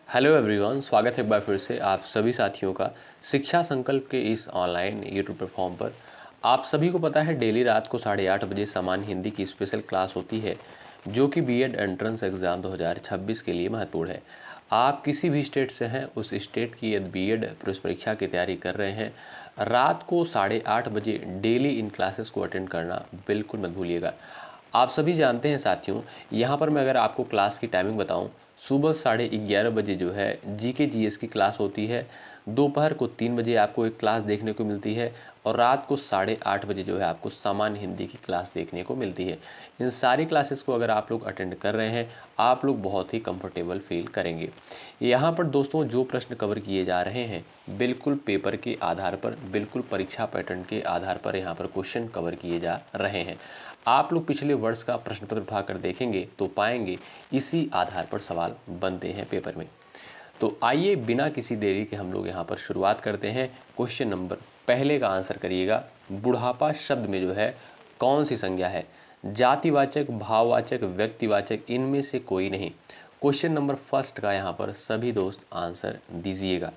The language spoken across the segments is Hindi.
हेलो एवरीवन, स्वागत है एक बार फिर से आप सभी साथियों का शिक्षा संकल्प के इस ऑनलाइन यूट्यूब प्लेटफॉर्म पर। आप सभी को पता है डेली रात को 8:30 बजे सामान्य हिंदी की स्पेशल क्लास होती है जो कि बीएड एंट्रेंस एग्ज़ाम 2026 के लिए महत्वपूर्ण है। आप किसी भी स्टेट से हैं, उस स्टेट की यदि बीएड प्रवेश परीक्षा की तैयारी कर रहे हैं, रात को 8:30 बजे डेली इन क्लासेस को अटेंड करना बिल्कुल मत भूलिएगा। आप सभी जानते हैं साथियों, यहाँ पर मैं अगर आपको क्लास की टाइमिंग बताऊँ, सुबह 11:30 बजे जो है जीके जीएस की क्लास होती है, दोपहर को 3 बजे आपको एक क्लास देखने को मिलती है और रात को 8:30 बजे जो है आपको सामान्य हिंदी की क्लास देखने को मिलती है। इन सारी क्लासेस को अगर आप लोग अटेंड कर रहे हैं, आप लोग बहुत ही कंफर्टेबल फील करेंगे। यहाँ पर दोस्तों जो प्रश्न कवर किए जा रहे हैं, बिल्कुल पेपर के आधार पर, बिल्कुल परीक्षा पैटर्न के आधार पर यहाँ पर क्वेश्चन कवर किए जा रहे हैं। आप लोग पिछले वर्ष का प्रश्न पत्र उठाकर देखेंगे तो पाएंगे इसी आधार पर सवाल बनते हैं पेपर में। तो आइए बिना किसी देरी के हम लोग यहाँ पर शुरुआत करते हैं। क्वेश्चन नंबर पहले का आंसर करिएगा। बुढ़ापा शब्द में जो है कौन सी संज्ञा है? जातिवाचक, भाववाचक, व्यक्तिवाचक, इनमें से कोई नहीं। क्वेश्चन नंबर फर्स्ट का यहाँ पर सभी दोस्त आंसर दीजिएगा।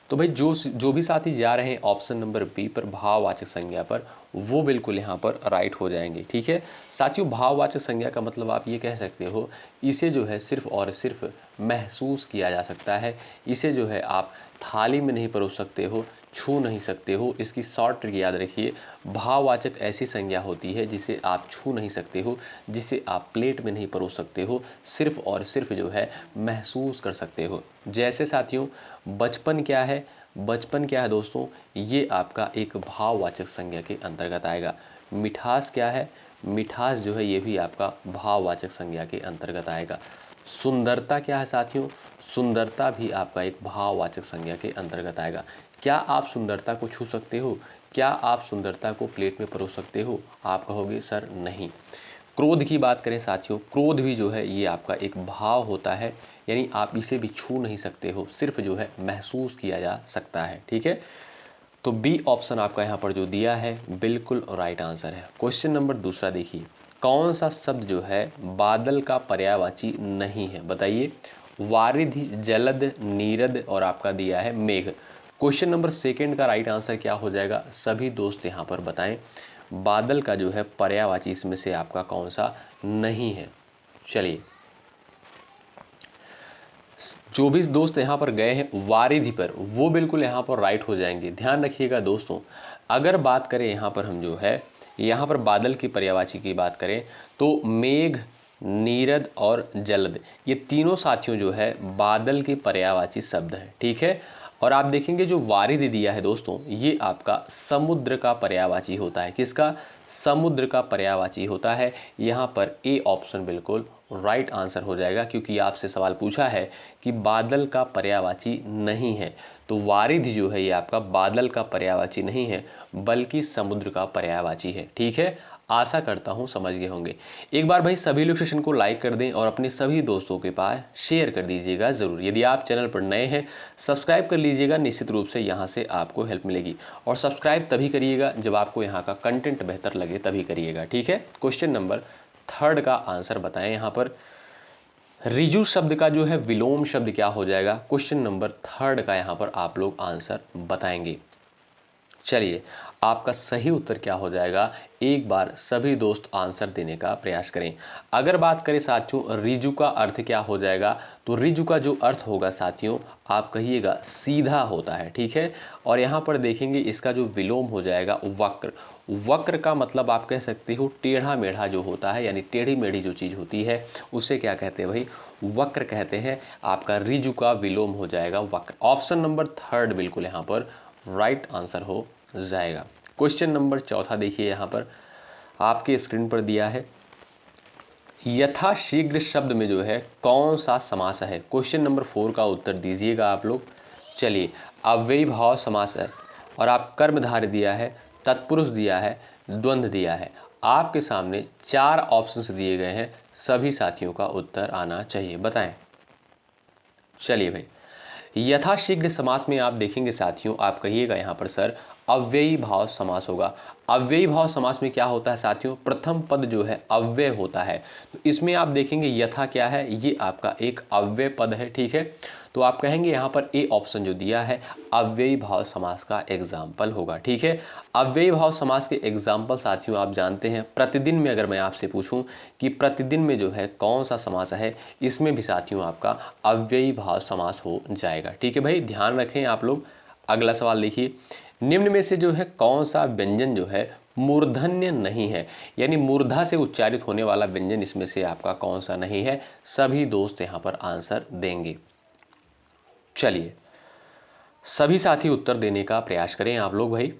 तो भाई जो भी साथी जा रहे हैं ऑप्शन नंबर बी पर, भाववाचक संज्ञा पर, वो बिल्कुल यहाँ पर राइट हो जाएंगे। ठीक है साथियों, भाववाचक संज्ञा का मतलब आप ये कह सकते हो, इसे जो है सिर्फ और सिर्फ महसूस किया जा सकता है। इसे जो है आप थाली में नहीं परोस सकते हो, छू नहीं सकते हो। इसकी शॉर्ट ट्रिक याद रखिए, भाववाचक ऐसी संज्ञा होती है जिसे आप छू नहीं सकते हो, जिसे आप प्लेट में नहीं परोस सकते हो, सिर्फ और सिर्फ जो है महसूस कर सकते हो। जैसे साथियों बचपन क्या है? बचपन क्या है दोस्तों? ये आपका एक भाववाचक संज्ञा के अंतर्गत आएगा। मिठास क्या है? मिठास जो है ये भी आपका भाववाचक संज्ञा के अंतर्गत आएगा। सुंदरता क्या है साथियों? सुंदरता भी आपका एक भाववाचक संज्ञा के अंतर्गत आएगा। क्या आप सुंदरता को छू सकते हो? क्या आप सुंदरता को प्लेट में परोस सकते हो? आप कहोगे सर नहीं। क्रोध की बात करें साथियों, क्रोध भी जो है ये आपका एक भाव होता है, यानी आप इसे भी छू नहीं सकते हो, सिर्फ जो है महसूस किया जा सकता है। ठीक है, तो बी ऑप्शन आपका यहाँ पर जो दिया है बिल्कुल राइट आंसर है। क्वेश्चन नंबर दूसरा देखिए, कौन सा शब्द जो है बादल का पर्यायवाची नहीं है? बताइए। वारिधि, जलद, नीरद और आपका दिया है मेघ। क्वेश्चन नंबर सेकंड का राइट आंसर क्या हो जाएगा? सभी दोस्त यहाँ पर बताएं, बादल का जो है पर्यायवाची इसमें से आपका कौन सा नहीं है? चलिए, जो भी दोस्त यहाँ पर गए हैं वारिधि पर, वो बिल्कुल यहाँ पर राइट हो जाएंगे। ध्यान रखिएगा दोस्तों, अगर बात करें यहाँ पर हम जो है यहाँ पर बादल की पर्यायवाची की बात करें तो मेघ, नीरद और जलद, ये तीनों साथियों जो है बादल के पर्यायवाची शब्द हैं। ठीक है, और आप देखेंगे जो वारिधि दिया है दोस्तों, ये आपका समुद्र का पर्यायवाची होता है। किसका? समुद्र का पर्यायवाची होता है। यहाँ पर ए ऑप्शन बिल्कुल राइट आंसर हो जाएगा, क्योंकि आपसे सवाल पूछा है कि बादल का पर्यायवाची नहीं है, तो वारिधि जो है ये आपका बादल का पर्यायवाची नहीं है बल्कि समुद्र का पर्यायवाची है। ठीक है, आशा करता हूँ समझ गए होंगे। एक बार भाई सभी लोग सेशन को लाइक कर दें और अपने सभी दोस्तों के पास शेयर कर दीजिएगा ज़रूर। यदि आप चैनल पर नए हैं सब्सक्राइब कर लीजिएगा, निश्चित रूप से यहाँ से आपको हेल्प मिलेगी। और सब्सक्राइब तभी करिएगा जब आपको यहाँ का कंटेंट बेहतर लगे, तभी करिएगा। ठीक है, क्वेश्चन नंबर थर्ड का आंसर बताएं। यहाँ पर रिजु शब्द का जो है विलोम शब्द क्या हो जाएगा? क्वेश्चन नंबर थर्ड का यहाँ पर आप लोग आंसर बताएंगे। चलिए, आपका सही उत्तर क्या हो जाएगा? एक बार सभी दोस्त आंसर देने का प्रयास करें। अगर बात करें साथियों रिजु का अर्थ क्या हो जाएगा, तो रिजु का जो अर्थ होगा साथियों, आप कहिएगा सीधा होता है। ठीक है, और यहाँ पर देखेंगे इसका जो विलोम हो जाएगा वक्र। वक्र का मतलब आप कह सकते हो टेढ़ा मेढ़ा जो होता है, यानी टेढ़ी मेढ़ी जो चीज़ होती है उसे क्या कहते हैं भाई? वक्र कहते हैं। आपका रिजु का विलोम हो जाएगा वक्र। ऑप्शन नंबर थर्ड बिल्कुल यहाँ पर राइट आंसर हो जाएगा। क्वेश्चन नंबर चौथा देखिए, यहाँ पर आपके स्क्रीन पर दिया है, यथाशीघ्र शब्द में जो है कौन सा समास है? क्वेश्चन नंबर 4 का उत्तर दीजिएगा आप लोग। चलिए, अव्ययी भाव समास है और आप कर्मधारय दिया है, तत्पुरुष दिया है, द्वंद्व दिया है। आपके सामने 4 ऑप्शंस दिए गए हैं, सभी साथियों का उत्तर आना चाहिए। बताएं। चलिए भाई, यथाशीघ्र समास में आप देखेंगे साथियों, आप कहिएगा यहाँ पर सर अव्ययी भाव समास होगा। अव्ययी भाव समास में क्या होता है साथियों, प्रथम पद जो है अव्यय होता है। तो इसमें आप देखेंगे यथा क्या है, ये आपका एक अव्यय पद है, ठीक है। तो आप कहेंगे यहाँ पर ए ऑप्शन जो दिया है अव्ययी भाव समास का एग्जाम्पल होगा, ठीक है। अव्ययी भाव समास के एग्जाम्पल साथियों आप जानते हैं, प्रतिदिन में अगर मैं आपसे पूछूं कि प्रतिदिन में जो है कौन सा समास है, इसमें भी साथियों आपका अव्ययी भाव समास हो जाएगा, ठीक है भाई, ध्यान रखें आप लोग। अगला सवाल देखिए, निम्न में से जो है कौन सा व्यंजन जो है मूर्धन्य नहीं है, यानी मूर्धा से उच्चारित होने वाला व्यंजन इसमें से आपका कौन सा नहीं है। सभी दोस्त यहाँ पर आंसर देंगे। चलिए सभी साथी उत्तर देने का प्रयास करें आप लोग भाई।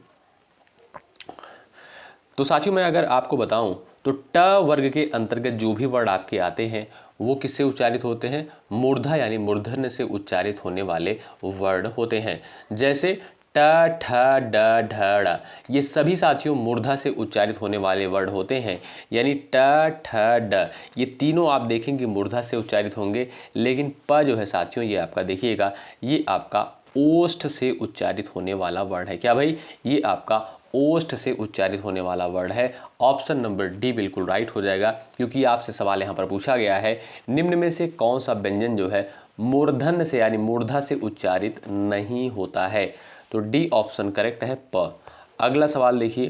तो साथियों मैं अगर आपको बताऊं तो ट वर्ग के अंतर्गत जो भी वर्ड आपके आते हैं वो किससे उच्चारित होते हैं, मूर्धा यानी मूर्धन्य से उच्चारित होने वाले वर्ड होते हैं। जैसे ट ठ ड ढ ड़, ये सभी साथियों मूर्धा से उच्चारित होने वाले वर्ड होते हैं, यानी ट ठ ड ये तीनों आप देखेंगे मूर्धा से उच्चारित होंगे। लेकिन प जो है साथियों ये आपका देखिएगा ये आपका ओष्ठ से उच्चारित होने वाला वर्ड है। क्या भाई, ये आपका ओष्ठ से उच्चारित होने वाला वर्ड है। ऑप्शन नंबर डी बिल्कुल राइट हो जाएगा, क्योंकि आपसे सवाल यहाँ पर पूछा गया है निम्न में से कौन सा व्यंजन जो है मूर्धन्य से यानी मूर्धा से उच्चारित नहीं होता है। तो डी ऑप्शन करेक्ट है प। अगला सवाल देखिए,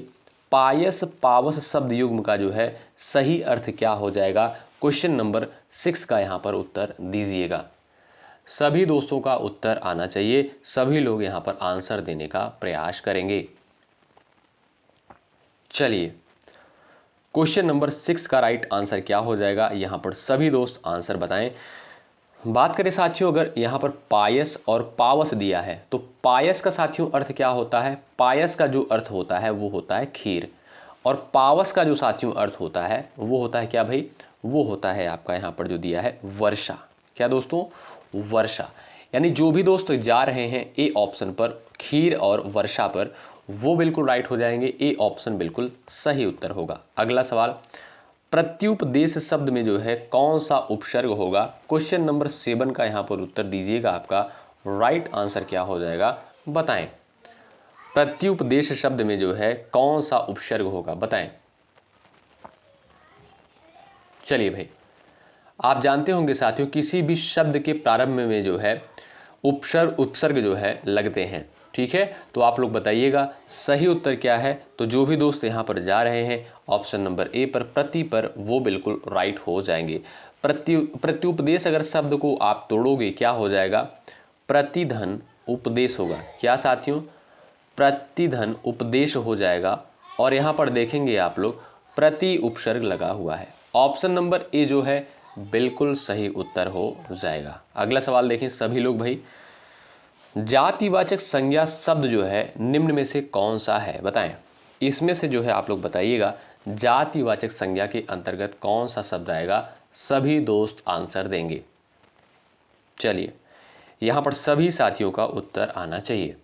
पायस पावस शब्द युग्म का जो है सही अर्थ क्या हो जाएगा। क्वेश्चन नंबर 6 का यहाँ पर उत्तर दीजिएगा। सभी दोस्तों का उत्तर आना चाहिए, सभी लोग यहाँ पर आंसर देने का प्रयास करेंगे। चलिए क्वेश्चन नंबर 6 का राइट आंसर क्या हो जाएगा, यहाँ पर सभी दोस्त आंसर बताएं। बात करें साथियों, अगर यहाँ पर पायस और पावस दिया है तो पायस का साथियों अर्थ क्या होता है, पायस का जो अर्थ होता है वो होता है खीर, और पावस का जो साथियों अर्थ होता है वो होता है क्या भाई, वो होता है आपका यहाँ पर जो दिया है वर्षा। क्या दोस्तों, वर्षा। यानी जो भी दोस्त जा रहे हैं ए ऑप्शन पर खीर और वर्षा पर, वो बिल्कुल राइट हो जाएंगे, ए ऑप्शन बिल्कुल सही उत्तर होगा। अगला सवाल, प्रत्युपदेश शब्द में जो है कौन सा उपसर्ग होगा। क्वेश्चन नंबर 7 का यहाँ पर उत्तर दीजिएगा, आपका राइट आंसर क्या हो जाएगा बताएं। प्रत्युपदेश शब्द में जो है कौन सा उपसर्ग होगा बताएं। चलिए भाई, आप जानते होंगे साथियों किसी भी शब्द के प्रारंभ में जो है उपसर्ग जो है लगते हैं, ठीक है। तो आप लोग बताइएगा सही उत्तर क्या है। तो जो भी दोस्त यहाँ पर जा रहे हैं ऑप्शन नंबर ए पर प्रति पर, वो बिल्कुल राइट हो जाएंगे। प्रत्युपदेश अगर शब्द को आप तोड़ोगे क्या हो जाएगा, प्रतिधन उपदेश होगा। क्या साथियों, प्रतिधन उपदेश हो जाएगा। और यहाँ पर देखेंगे आप लोग प्रति उपसर्ग लगा हुआ है। ऑप्शन नंबर ए जो है बिल्कुल सही उत्तर हो जाएगा। अगला सवाल देखें सभी लोग भाई, जातिवाचक संज्ञा शब्द जो है निम्न में से कौन सा है बताएं। इसमें से जो है आप लोग बताइएगा जातिवाचक संज्ञा के अंतर्गत कौन सा शब्द आएगा, सभी दोस्त आंसर देंगे। चलिए यहाँ पर सभी साथियों का उत्तर आना चाहिए।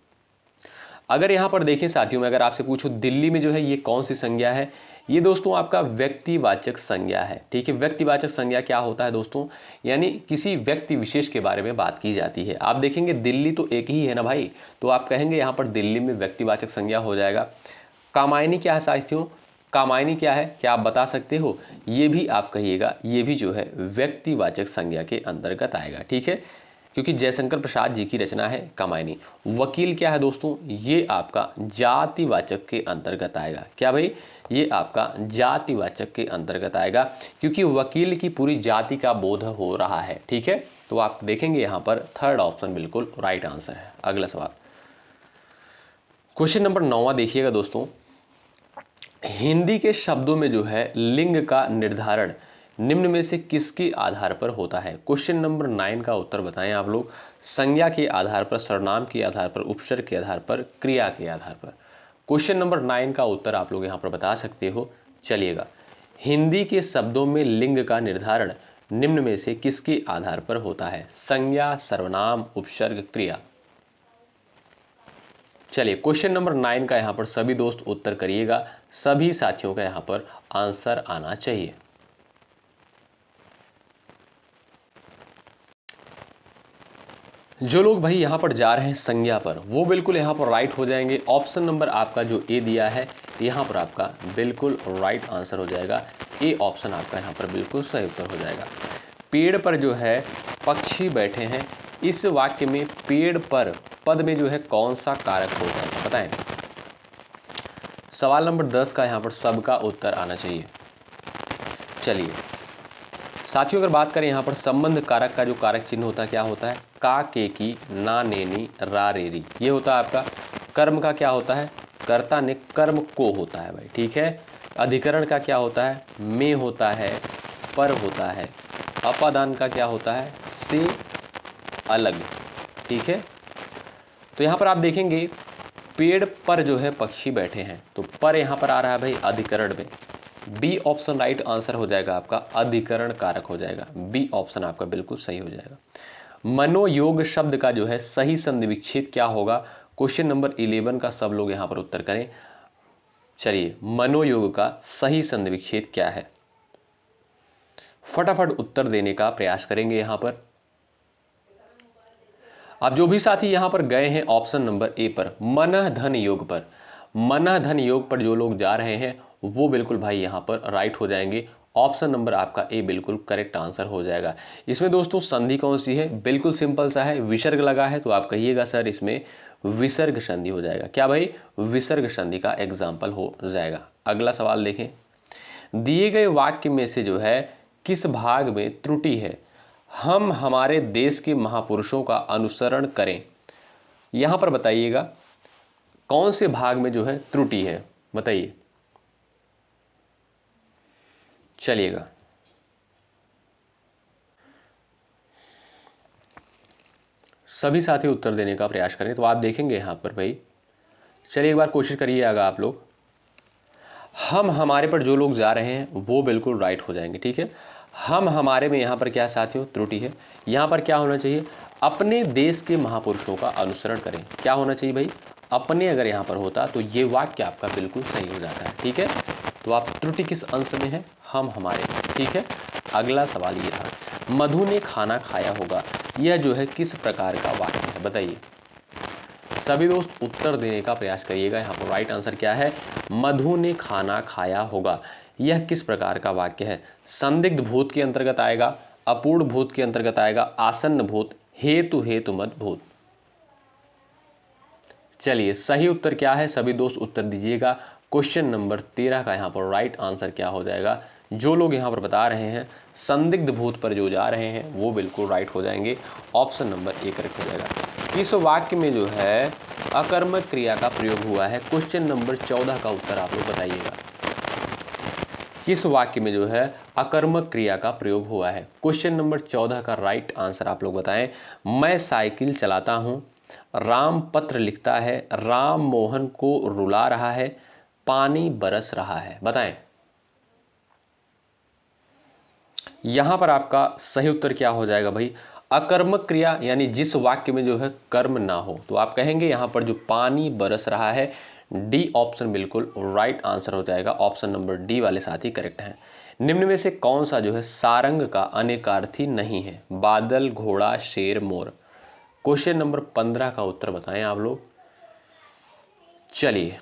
अगर यहाँ पर देखें साथियों, मैं अगर आपसे पूछूं दिल्ली में जो है ये कौन सी संज्ञा है, ये दोस्तों आपका व्यक्तिवाचक संज्ञा है, ठीक है। व्यक्तिवाचक संज्ञा क्या होता है दोस्तों, यानी किसी व्यक्ति विशेष के बारे में बात की जाती है। आप देखेंगे दिल्ली तो एक ही है ना भाई, तो आप कहेंगे यहाँ पर दिल्ली में व्यक्तिवाचक संज्ञा हो जाएगा। कामायनी क्या है साथियों, कामायनी क्या है, क्या आप बता सकते हो, ये भी आप कहिएगा, ये भी जो है व्यक्तिवाचक संज्ञा के अंतर्गत आएगा, ठीक है, क्योंकि जयशंकर प्रसाद जी की रचना है कामायनी। वकील क्या है दोस्तों, ये आपका जातिवाचक के अंतर्गत आएगा। क्या भाई, ये आपका जातिवाचक के अंतर्गत आएगा, क्योंकि वकील की पूरी जाति का बोध हो रहा है, ठीक है। तो आप देखेंगे यहाँ पर थर्ड ऑप्शन बिल्कुल राइट आंसर है। अगला सवाल, क्वेश्चन नंबर 9 देखिएगा दोस्तों, हिंदी के शब्दों में जो है लिंग का निर्धारण निम्न में से किसके आधार पर होता है। क्वेश्चन नंबर 9 का उत्तर बताएं आप लोग। संज्ञा के आधार पर, सर्वनाम के आधार पर, उपसर्ग के आधार पर, क्रिया के आधार पर। क्वेश्चन नंबर 9 का उत्तर आप लोग यहाँ पर बता सकते हो। चलिएगा, हिंदी के शब्दों में लिंग का निर्धारण निम्न में से किसके आधार पर होता है, संज्ञा, सर्वनाम, उपसर्ग, क्रिया। चलिए क्वेश्चन नंबर 9 का यहाँ पर सभी दोस्त उत्तर करिएगा, सभी साथियों का यहाँ पर आंसर आना चाहिए। जो लोग भाई यहाँ पर जा रहे हैं संज्ञा पर, वो बिल्कुल यहाँ पर राइट हो जाएंगे। ऑप्शन नंबर आपका जो ए दिया है यहाँ पर आपका बिल्कुल राइट आंसर हो जाएगा। ए ऑप्शन आपका यहाँ पर बिल्कुल सही उत्तर हो जाएगा। पेड़ पर जो है पक्षी बैठे हैं, इस वाक्य में पेड़ पर पद में जो है कौन सा कारक हो जाएगा, बताएं। सवाल नंबर 10 का यहाँ पर सबका उत्तर आना चाहिए। चलिए साथियों, अगर बात करें यहाँ पर संबंध कारक का जो कारक चिन्ह होता है क्या होता है, का, के की, ना, नेनी, रा, रेरी, ये होता है आपका। कर्म का क्या होता है, कर्ता ने कर्म को होता है भाई, ठीक है। अधिकरण का क्या होता है, में होता है, पर होता है। अपादान का क्या होता है, से, अलग, ठीक है। तो यहाँ पर आप देखेंगे पेड़ पर जो है पक्षी बैठे हैं, तो पर यहाँ पर आ रहा है भाई अधिकरण में। बी ऑप्शन राइट आंसर हो जाएगा आपका, अधिकरण कारक हो जाएगा। बी ऑप्शन आपका बिल्कुल सही हो जाएगा। मनोयोग शब्द का जो है सही संधि विच्छेद क्या होगा, क्वेश्चन नंबर 11 का सब लोग यहाँ पर उत्तर करें। चलिए मनोयोग का सही संधि विच्छेद क्या है, फटाफट उत्तर देने का प्रयास करेंगे यहाँ पर। अब जो भी साथी यहाँ पर गए हैं ऑप्शन नंबर ए पर, मन धन योग पर, मन धन योग पर जो लोग जा रहे हैं वो बिल्कुल भाई यहाँ पर राइट हो जाएंगे। ऑप्शन नंबर आपका ए बिल्कुल करेक्ट आंसर हो जाएगा। इसमें दोस्तों संधि कौन सी है, बिल्कुल सिंपल सा है, विसर्ग लगा है, तो आप कहिएगा सर इसमें विसर्ग संधि हो जाएगा। क्या भाई, विसर्ग संधि का एग्जाम्पल हो जाएगा। अगला सवाल देखें, दिए गए वाक्य में से जो है किस भाग में त्रुटि है, हम हमारे देश के महापुरुषों का अनुसरण करें। यहां पर बताइएगा कौन से भाग में जो है त्रुटि है, बताइए। चलिएगा सभी साथी उत्तर देने का प्रयास करें, तो आप देखेंगे यहां पर भाई। चलिए एक बार कोशिश करिएगा आप लोग। हम हमारे पर जो लोग जा रहे हैं वो बिल्कुल राइट हो जाएंगे, ठीक है। हम हमारे में यहाँ पर क्या साथियों त्रुटि है, यहाँ पर क्या होना चाहिए, अपने देश के महापुरुषों का अनुसरण करें। क्या होना चाहिए भाई, अपने, अगर यहाँ पर होता तो ये वाक्य आपका बिल्कुल सही हो जाता है, ठीक है। तो आप त्रुटि किस अंश में है, हम हमारे, ठीक है। अगला सवाल ये रहा, मधु ने खाना खाया होगा, यह जो है किस प्रकार का वाक्य है, बताइए। सभी दोस्त उत्तर देने का प्रयास करिएगा। यहाँ पर राइट आंसर क्या है, मधु ने खाना खाया होगा, यह किस प्रकार का वाक्य है। संदिग्ध भूत के अंतर्गत आएगा, अपूर्ण भूत के अंतर्गत आएगा, आसन्न भूत, हेतु हेतुमत भूत। चलिए सही उत्तर क्या है, सभी दोस्त उत्तर दीजिएगा। क्वेश्चन नंबर 13 का यहाँ पर राइट आंसर क्या हो जाएगा, जो लोग यहाँ पर बता रहे हैं संदिग्ध भूत पर जो जा रहे हैं वो बिल्कुल राइट हो जाएंगे। ऑप्शन नंबर ए करेक्ट हो जाएगा। इस वाक्य में जो है अकर्मक क्रिया का प्रयोग हुआ है, क्वेश्चन नंबर 14 का उत्तर आप लोग बताइएगा। किस वाक्य में जो है अकर्मक क्रिया का प्रयोग हुआ है, क्वेश्चन नंबर 14 का राइट आंसर आप लोग बताएं। मैं साइकिल चलाता हूं, राम पत्र लिखता है, राम मोहन को रुला रहा है, पानी बरस रहा है, बताएं। यहां पर आपका सही उत्तर क्या हो जाएगा भाई, अकर्मक क्रिया, यानी जिस वाक्य में जो है कर्म ना हो, तो आप कहेंगे यहां पर जो पानी बरस रहा है, डी ऑप्शन बिल्कुल राइट आंसर हो जाएगा। ऑप्शन नंबर डी वाले साथी करेक्ट हैं। निम्न में से कौन सा जो है सारंग का अनेकार्थी नहीं है, बादल, घोड़ा, शेर, मोर। क्वेश्चन नंबर 15 का उत्तर बताएं आप लोग। चलिए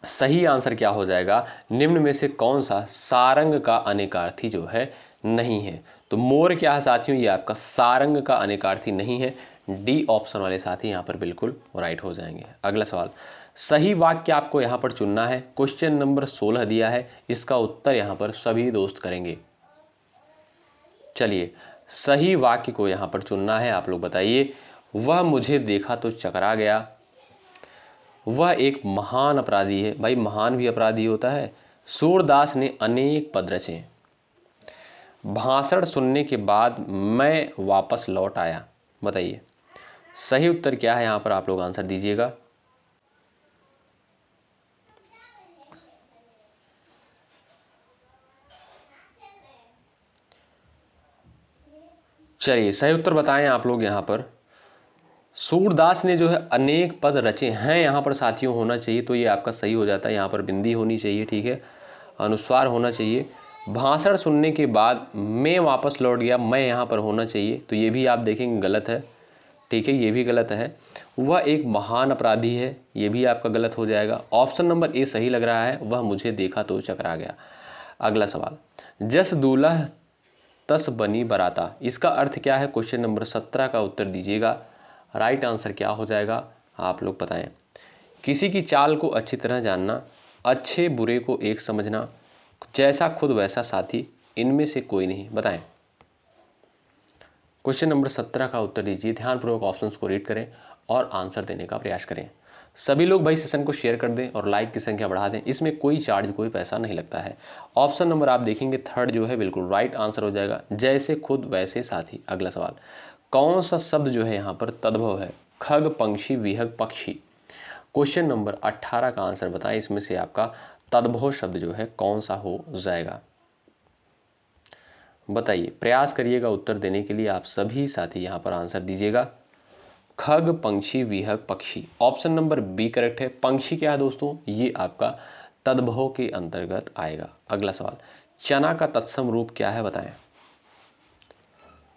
सही आंसर क्या हो जाएगा, निम्न में से कौन सा सारंग का अनेकार्थी जो है नहीं है। तो मोर क्या है साथियों, ये आपका सारंग का अनेकार्थी नहीं है। डी ऑप्शन वाले साथी यहाँ पर बिल्कुल राइट हो जाएंगे। अगला सवाल, सही वाक्य आपको यहाँ पर चुनना है। क्वेश्चन नंबर 16 दिया है, इसका उत्तर यहाँ पर सभी दोस्त करेंगे। चलिए सही वाक्य को यहाँ पर चुनना है, आप लोग बताइए। वह मुझे देखा तो चकरा गया, वह एक महान अपराधी है, भाई महान भी अपराधी होता है। सूरदास ने अनेक पद रचे, भाषण सुनने के बाद मैं वापस लौट आया, बताइए सही उत्तर क्या है, यहाँ पर आप लोग आंसर दीजिएगा। चलिए सही उत्तर बताएं आप लोग यहाँ पर। सूरदास ने जो है अनेक पद रचे हैं, यहाँ पर साथियों होना चाहिए, तो ये आपका सही हो जाता है। यहाँ पर बिंदी होनी चाहिए, ठीक है, अनुस्वार होना चाहिए। भाषण सुनने के बाद मैं वापस लौट गया, मैं यहाँ पर होना चाहिए, तो ये भी आप देखेंगे गलत है। ठीक है, ये भी गलत है। वह एक महान अपराधी है, ये भी आपका गलत हो जाएगा। ऑप्शन नंबर ए सही लग रहा है, वह मुझे देखा तो चकरा गया। अगला सवाल, जस दूल्हा तस बनी बराता, इसका अर्थ क्या है? क्वेश्चन नंबर 17 का उत्तर दीजिएगा। राइट आंसर क्या हो जाएगा आप लोग बताएं। किसी की चाल को अच्छी तरह जानना, अच्छे बुरे को एक समझना, जैसा खुद वैसा साथी, इनमें से कोई नहीं, बताएं। क्वेश्चन नंबर 17 का उत्तर दीजिए। ध्यानपूर्वक ऑप्शंस को रीड करें और आंसर देने का प्रयास करें। सभी लोग भाई सेशन को शेयर कर दें और लाइक की संख्या बढ़ा दें, इसमें कोई चार्ज कोई पैसा नहीं लगता है। ऑप्शन नंबर आप देखेंगे थर्ड जो है बिल्कुल राइट आंसर हो जाएगा, जैसे खुद वैसे साथी। अगला सवाल, कौन सा शब्द जो है यहाँ पर तद्भव है? खग, पंक्षी, विहग, पक्षी। क्वेश्चन नंबर 18 का आंसर बताएं, इसमें से आपका तद्भव शब्द जो है कौन सा हो जाएगा? बताइए, प्रयास करिएगा उत्तर देने के लिए। आप सभी साथी यहाँ पर आंसर दीजिएगा। खग, पंक्षी, विहग, पक्षी। ऑप्शन नंबर बी करेक्ट है। पंक्षी क्या है दोस्तों? ये आपका तद्भव के अंतर्गत आएगा। अगला सवाल, चना का तत्सम रूप क्या है? बताएं।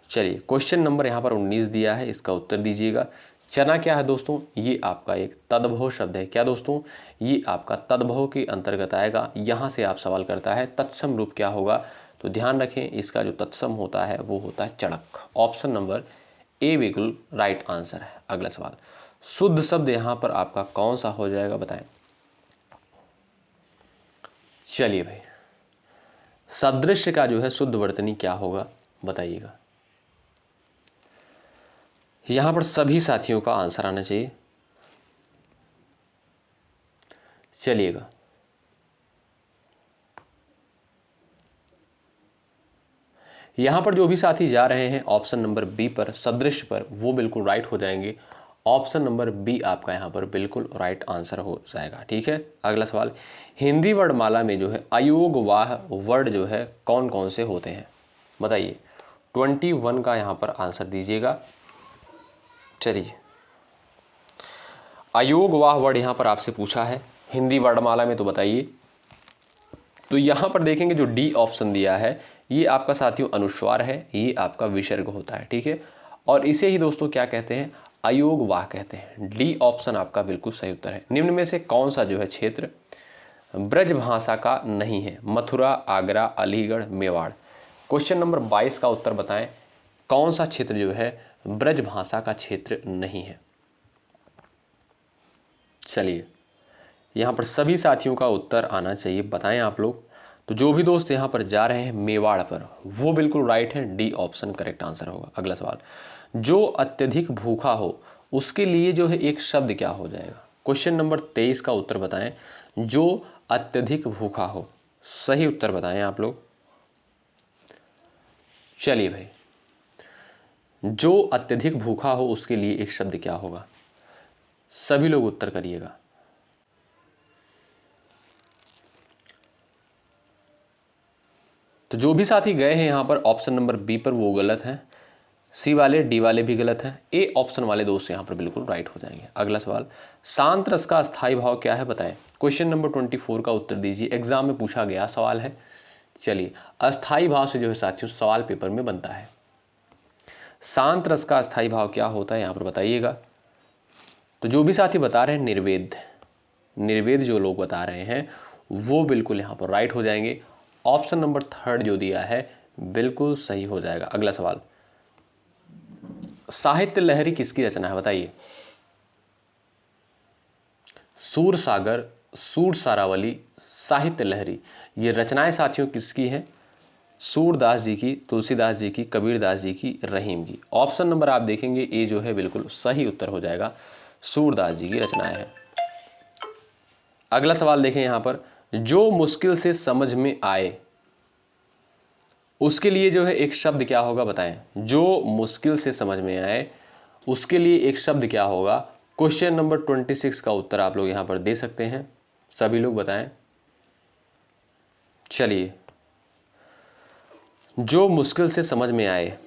चलिए, क्वेश्चन नंबर यहाँ पर 19 दिया है, इसका उत्तर दीजिएगा। चना क्या है दोस्तों? ये आपका एक तद्भव शब्द है। क्या दोस्तों? ये आपका तद्भव के अंतर्गत आएगा। यहाँ से आप सवाल करता है तत्सम रूप क्या होगा, तो ध्यान रखें इसका जो तत्सम होता है वो होता है चणक। ऑप्शन नंबर ए बिल्कुल राइट आंसर है। अगला सवाल, शुद्ध शब्द यहाँ पर आपका कौन सा हो जाएगा? बताएं। चलिए भाई, सदृश्य का जो है शुद्ध वर्तनी क्या होगा? बताइएगा। यहां पर सभी साथियों का आंसर आना चाहिए। चलिएगा, यहां पर जो भी साथी जा रहे हैं ऑप्शन नंबर बी पर, सदृश पर, वो बिल्कुल राइट हो जाएंगे। ऑप्शन नंबर बी आपका यहां पर बिल्कुल राइट आंसर हो जाएगा। ठीक है, अगला सवाल, हिंदी वर्णमाला में जो है अयोगवाह वर्ड जो है कौन कौन से होते हैं? बताइए। 21 का यहां पर आंसर दीजिएगा। चलिए, अयोगवाह वर्ड यहां पर आपसे पूछा है हिंदी वर्णमाला में, तो बताइए। तो यहां पर देखेंगे जो डी ऑप्शन दिया है ये आपका साथियों अनुस्वार है, ये आपका विसर्ग होता है। ठीक है, और इसे ही दोस्तों क्या कहते हैं? अयोगवाह कहते हैं। डी ऑप्शन आपका बिल्कुल सही उत्तर है। निम्न में से कौन सा जो है क्षेत्र ब्रज भाषा का नहीं है? मथुरा, आगरा, अलीगढ़, मेवाड़। क्वेश्चन नंबर 22 का उत्तर बताएं, कौन सा क्षेत्र जो है ब्रज भाषा का क्षेत्र नहीं है? चलिए, यहाँ पर सभी साथियों का उत्तर आना चाहिए, बताएं आप लोग। तो जो भी दोस्त यहाँ पर जा रहे हैं मेवाड़ पर, वो बिल्कुल राइट है, डी ऑप्शन करेक्ट आंसर होगा। अगला सवाल, जो अत्यधिक भूखा हो उसके लिए जो है एक शब्द क्या हो जाएगा? क्वेश्चन नंबर 23 का उत्तर बताएं, जो अत्यधिक भूखा हो। सही उत्तर बताएं आप लोग। चलिए भाई, जो अत्यधिक भूखा हो उसके लिए एक शब्द क्या होगा? सभी लोग उत्तर करिएगा। तो जो भी साथी गए हैं यहाँ पर ऑप्शन नंबर बी पर वो गलत हैं, सी वाले डी वाले भी गलत हैं, ए ऑप्शन वाले दोस्त यहाँ पर बिल्कुल राइट हो जाएंगे। अगला सवाल, शांत रस का अस्थायी भाव क्या है? बताएं। क्वेश्चन नंबर 24 का उत्तर दीजिए, एग्जाम में पूछा गया सवाल है। चलिए, अस्थायी भाव से जो है साथियों सवाल पेपर में बनता है। शांत रस का अस्थायी भाव क्या होता है यहाँ पर बताइएगा। तो जो भी साथी बता रहे हैं निर्वेद, निर्वेद जो लोग बता रहे हैं वो बिल्कुल यहाँ पर राइट हो जाएंगे। ऑप्शन नंबर थर्ड जो दिया है बिल्कुल सही हो जाएगा। अगला सवाल, साहित्य लहरी किसकी रचना है? बताइए। सूरसागर, सूर सारावली, साहित्य लहरी, ये रचनाएं साथियों किसकी हैं? सूरदास जी की, तुलसीदास जी की, कबीरदास जी की, रहीम की। ऑप्शन नंबर आप देखेंगे ए जो है बिल्कुल सही उत्तर हो जाएगा, सूरदास जी की रचनाएं हैं। अगला सवाल देखें यहाँ पर, जो मुश्किल से समझ में आए उसके लिए जो है एक शब्द क्या होगा? बताएं। जो मुश्किल से समझ में आए उसके लिए एक शब्द क्या होगा? क्वेश्चन नंबर 26 का उत्तर आप लोग यहाँ पर दे सकते हैं, सभी लोग बताएं। चलिए, जो मुश्किल से समझ में आए,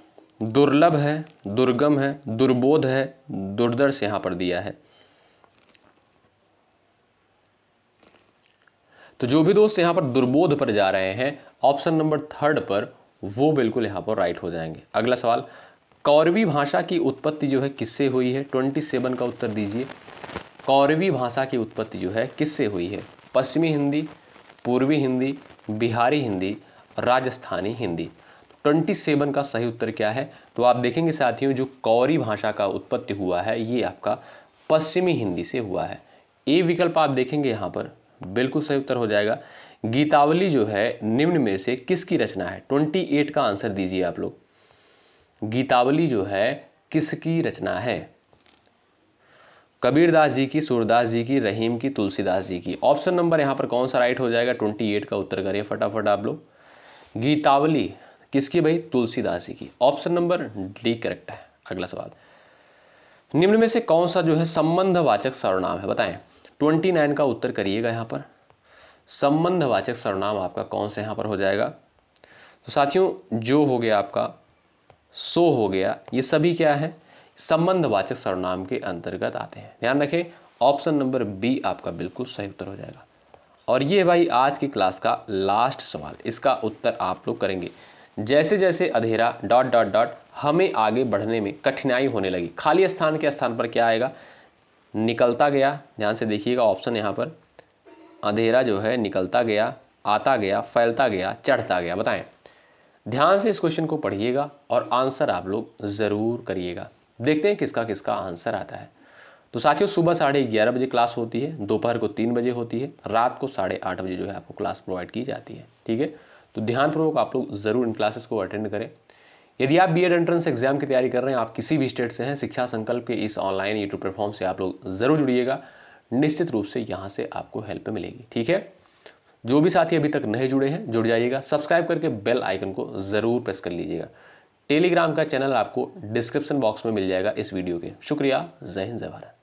दुर्लभ है, दुर्गम है, दुर्बोध है, दुर्दर्श यहाँ पर दिया है। तो जो भी दोस्त यहाँ पर दुर्बोध पर जा रहे हैं ऑप्शन नंबर थर्ड पर, वो बिल्कुल यहाँ पर राइट हो जाएंगे। अगला सवाल, कौरवी भाषा की उत्पत्ति जो है किससे हुई है? 27 का उत्तर दीजिए। कौरवी भाषा की उत्पत्ति जो है किससे हुई है? पश्चिमी हिंदी, पूर्वी हिंदी, बिहारी हिंदी, राजस्थानी हिंदी। 27 का सही उत्तर क्या है? तो आप देखेंगे साथियों, जो कौरवी भाषा का उत्पत्ति हुआ है ये आपका पश्चिमी हिंदी से हुआ है। ए विकल्प आप देखेंगे यहाँ पर बिल्कुल सही उत्तर हो जाएगा। गीतावली जो है निम्न में से किसकी रचना है? 28 का आंसर दीजिए आप लोग। गीतावली जो है किसकी रचना है? कबीरदास जी की, सूरदास जी की, रहीम की, तुलसीदास जी की। ऑप्शन नंबर यहाँ पर कौन सा राइट हो जाएगा? 28 का उत्तर करिए फटाफट आप लोग। गीतावली किसकी भाई? तुलसीदास जी की। ऑप्शन नंबर डी करेक्ट है। अगला सवाल, निम्न में से कौन सा जो है संबंधवाचक सर्वनाम है? बताएं। 29 का उत्तर करिएगा यहाँ पर। संबंधवाचक सर्वनाम आपका कौन सा यहाँ पर हो जाएगा? तो साथियों, जो हो गया आपका, सो हो गया, ये सभी क्या है? संबंधवाचक सर्वनाम के अंतर्गत आते हैं। ध्यान रखें, ऑप्शन नंबर बी आपका बिल्कुल सही उत्तर हो जाएगा। और ये भाई आज की क्लास का लास्ट सवाल, इसका उत्तर आप लोग करेंगे। जैसे जैसे अंधेरा डॉट डॉट डॉट हमें आगे बढ़ने में कठिनाई होने लगी, खाली स्थान के स्थान पर क्या आएगा? निकलता गया। ध्यान से देखिएगा ऑप्शन यहाँ पर, अंधेरा जो है निकलता गया, आता गया, फैलता गया, चढ़ता गया। बताएं। ध्यान से इस क्वेश्चन को पढ़िएगा और आंसर आप लोग ज़रूर करिएगा। देखते हैं किसका किसका आंसर आता है। तो साथियों, सुबह 11:30 बजे क्लास होती है, दोपहर को 3 बजे होती है, रात को 8:30 बजे जो है आपको क्लास प्रोवाइड की जाती है। ठीक है, तो ध्यानपूर्वक आप लोग ज़रूर इन क्लासेस को अटेंड करें। यदि आप बीएड एंट्रेंस एग्जाम की तैयारी कर रहे हैं, आप किसी भी स्टेट से हैं, शिक्षा संकल्प के इस ऑनलाइन यूट्यूब प्लेटफॉर्म से आप लोग ज़रूर जुड़िएगा। निश्चित रूप से यहाँ से आपको हेल्प मिलेगी। ठीक है, जो भी साथी अभी तक नहीं जुड़े हैं जुड़ जाइएगा, सब्सक्राइब करके बेल आइकन को ज़रूर प्रेस कर लीजिएगा। टेलीग्राम का चैनल आपको डिस्क्रिप्शन बॉक्स में मिल जाएगा इस वीडियो के। शुक्रिया। जय हिंद, जय भारत।